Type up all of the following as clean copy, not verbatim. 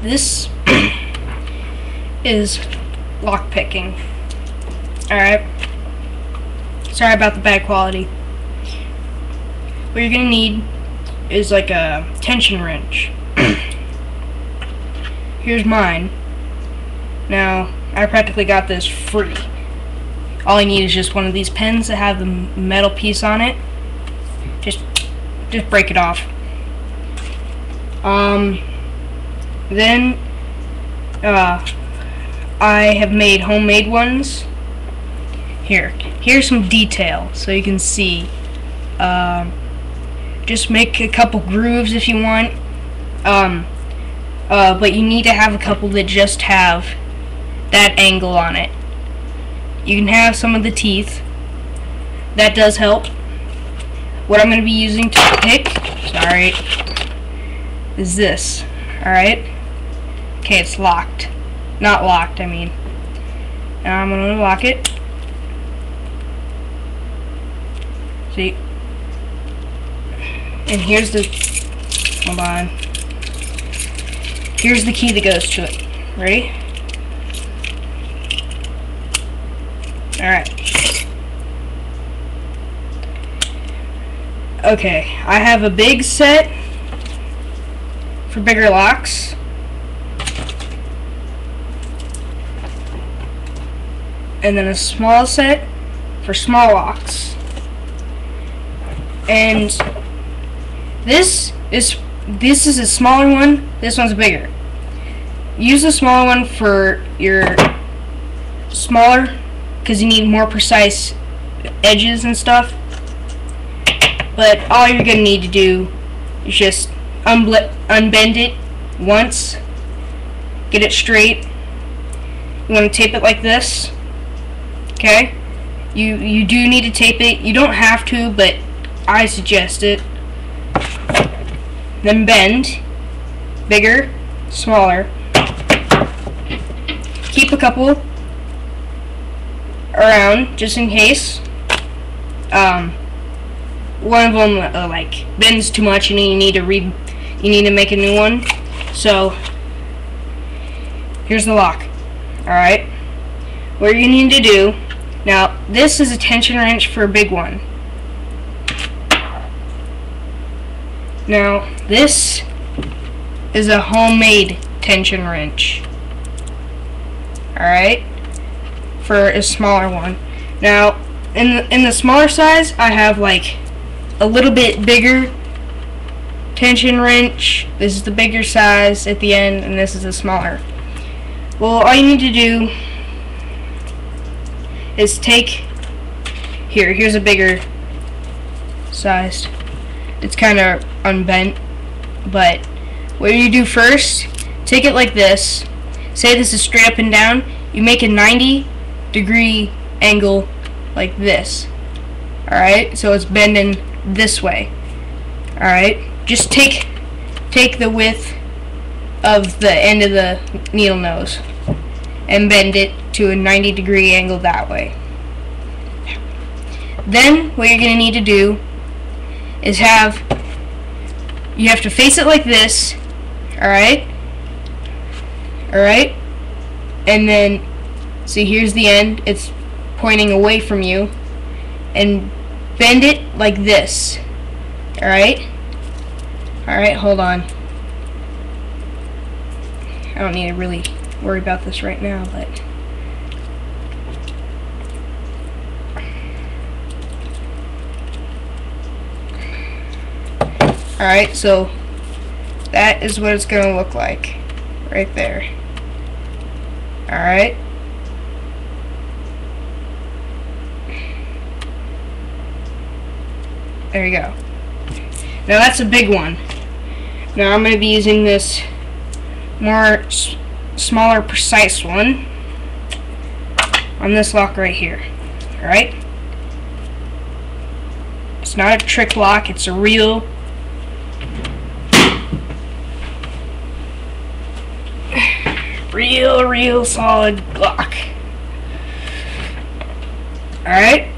this is lock picking. Alright. Sorry about the bad quality. What you're gonna need is like a tension wrench. Here's mine. Now, I practically got this free. All I need is just one of these pens that have the metal piece on it. Just break it off. Then I have made homemade ones. Here's some detail so you can see. Just make a couple grooves if you want. But you need to have a couple that just have that angle on it. You can have some of the teeth. That does help. What I'm going to be using to pick, is this. Alright? Okay, it's locked. Not locked, I mean. Now I'm going to lock it. See? And here's the, hold on. Here's the key that goes to it. Ready? Alright. Okay, I have a big set for bigger locks. And then a small set for small locks. And this is a smaller one, this one's bigger. Use the smaller one for your smaller, because you need more precise edges and stuff. But all you're going to need to do is just unbend it once, get it straight. You want to tape it like this, okay? You do need to tape it. You don't have to, but I suggest it. Then bend, bigger, smaller. Keep a couple around just in case. One of them like bends too much and you need to make a new one. So here's the lock. Alright, what you need to do now, this is a tension wrench for a big one. Now this is a homemade tension wrench. Alright, for a smaller one. Now in the smaller size I have like a little bit bigger tension wrench. This is the bigger size at the end, and this is the smaller. Well, all you need to do is take here's a bigger sized. It's kind of unbent, but what you do first, take it like this. Say this is straight up and down. You make a 90-degree angle like this. Alright, so it's bending this way. Alright, just take the width of the end of the needle nose and bend it to a 90-degree angle that way. Then what you're going to need to do is you have to face it like this. Alright? Alright? And then, see, here's the end. It's pointing away from you. And bend it like this. Alright? Alright, hold on. I don't need to really worry about this right now, but alright, so that is what it's gonna look like right there. Alright. There you go. Now that's a big one. Now I'm going to be using this smaller, precise one on this lock right here. Alright? It's not a trick lock, it's a real solid lock. Alright?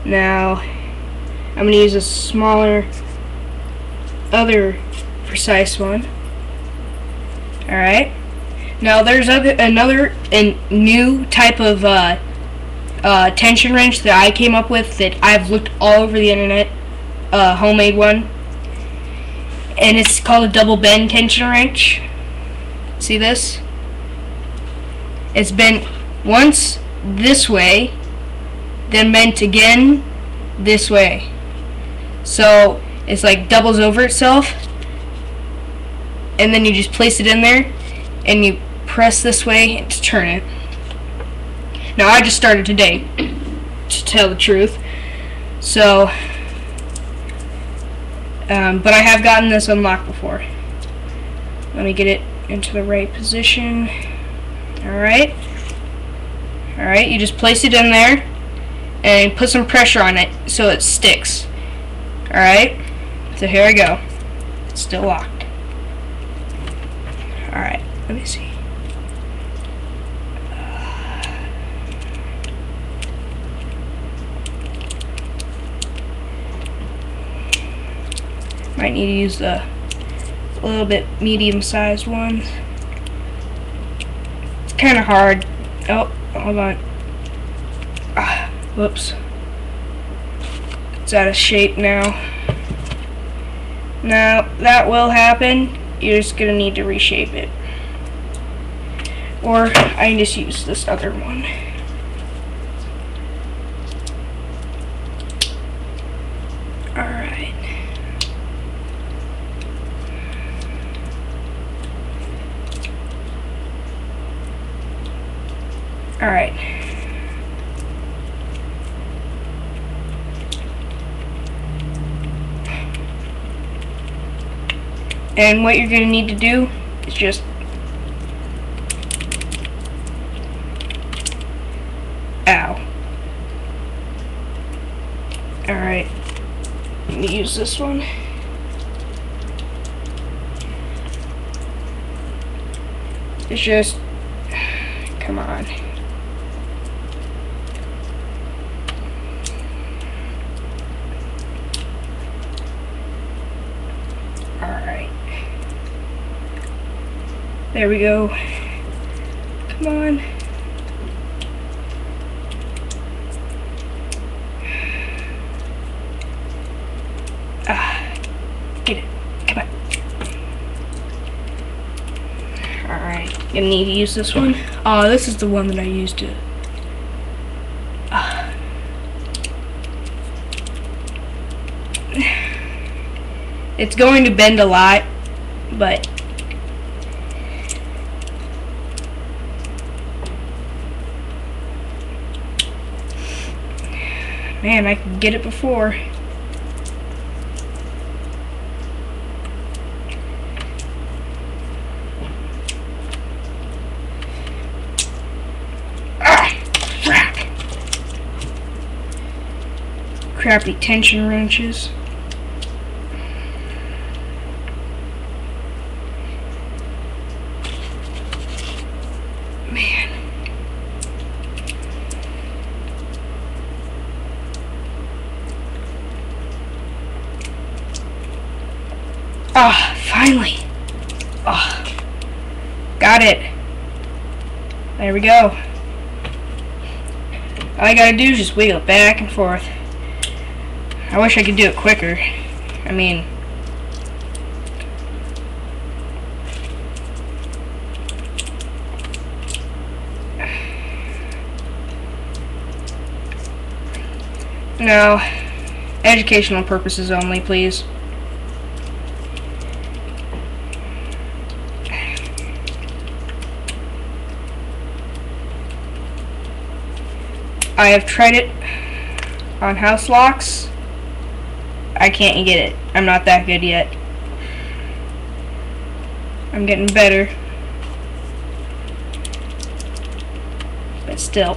Now I'm going to use a smaller other precise one. Alright. Now there's another new type of tension wrench that I came up with that I've looked all over the internet, homemade one, and it's called a double bend tension wrench. See this? It's bent once this way, then bent again this way. So it's like doubles over itself, and then you just place it in there and you press this way to turn it. Now I just started today, to tell the truth, so but I have gotten this unlocked before. Let me get it into the right position. Alright, you just place it in there and put some pressure on it so it sticks. Alright, so here I go. It's still locked. Alright, let me see. Might need to use the little bit medium-sized ones. It's kind of hard. Oh, hold on. Whoops. It's out of shape now. Now, that will happen. You're just going to need to reshape it. Or I can just use this other one. Alright. Alright. And what you're going to need to do is just ow. Alright. Let me use this one. It's just, come on. Alright. There we go. Come on. Get it. Come on. Alright. Gonna need to use this one. Oh, this is the one that I used to. It's going to bend a lot, but man, I could get it before. Crap. Crappy tension wrenches. Man. Ah, finally. Ah, got it. There we go. All I gotta do is just wiggle it back and forth. I wish I could do it quicker. I mean, no, educational purposes only, please. I have tried it on house locks. I can't get it. I'm not that good yet. I'm getting better. But still.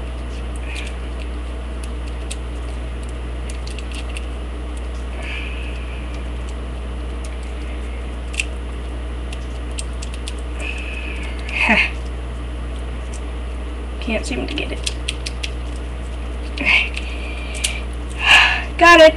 Can't seem to get it. Got it.